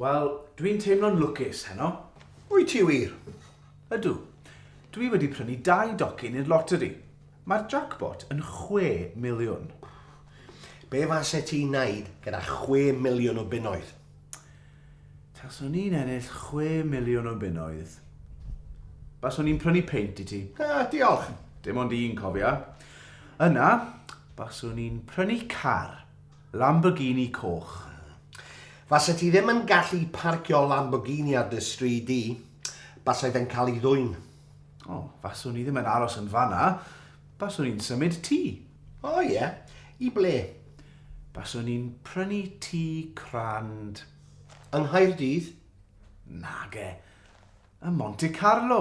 Wel, dwi'n teimlo'n lwcus heno. Wyt ti wir? Ydw. Dwi wedi prynu 2 docyn i'r loteri. Mae'r jackpot yn 6 miliwn. Be fasai ti'n neud gyda 6 miliwn o bunnoedd? Taswn i'n ennill 6 miliwn o bunnoedd. Baswn i'n prynu peint i ti. Diolch. Dim ond un cofia. Yna, baswn i'n prynu car. Lamborghini coch. Fasai ti ddim yn gallu parcio Lamborghini ar dy stryd di, basai fe'n cael ei ddwyn. O, faswn i ddim yn aros yn fanna. Baswn i'n symud tŷ. O ie, i ble? Baswn i'n prynu tŷ crand. Yng Nghaerdydd? Nage. Y Monte Carlo.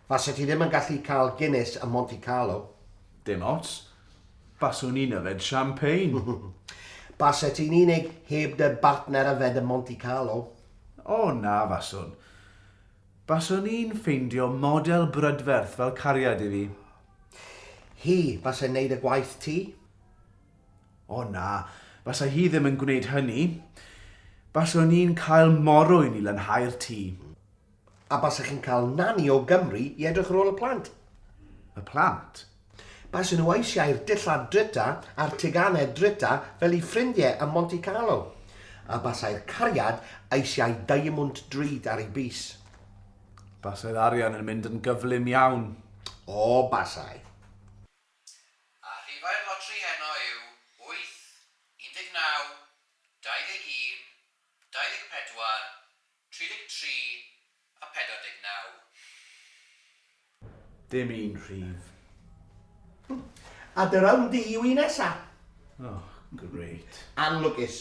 Fasai ti ddim yn gallu cael Guinness a Monte Carlo. Dim ots. Baswn i'n yfed champagne. Basai ti'n unig heb dy bartner yfed y Monte Carlo. O na faswn. Baswn i'n ffeindio model brydferth fel cariad i fi. Hi basai wneud y gwaith ti? O na, basai hi ddim yn gwneud hynny. Baswn i'n cael morwyn i lanhau'r tŷ. A basai chi'n cael nani o Gymru i edrych ar ôl y plant. Y plant? Basai nhw eisiau'r dillad drita a'r teganau drita fel i ffrindiau ym Monte Carlo. A basai'r cariad eisiau diamond drud ar ei bys. Basai'r arian yn mynd yn gyflym iawn. O, basai. A rhifau'r loteri heno yw 8, 19, 21, 24, 33 a 49. Dim un rhif. A dy rawn di yw i nesa. Oh, great. Anlwcus.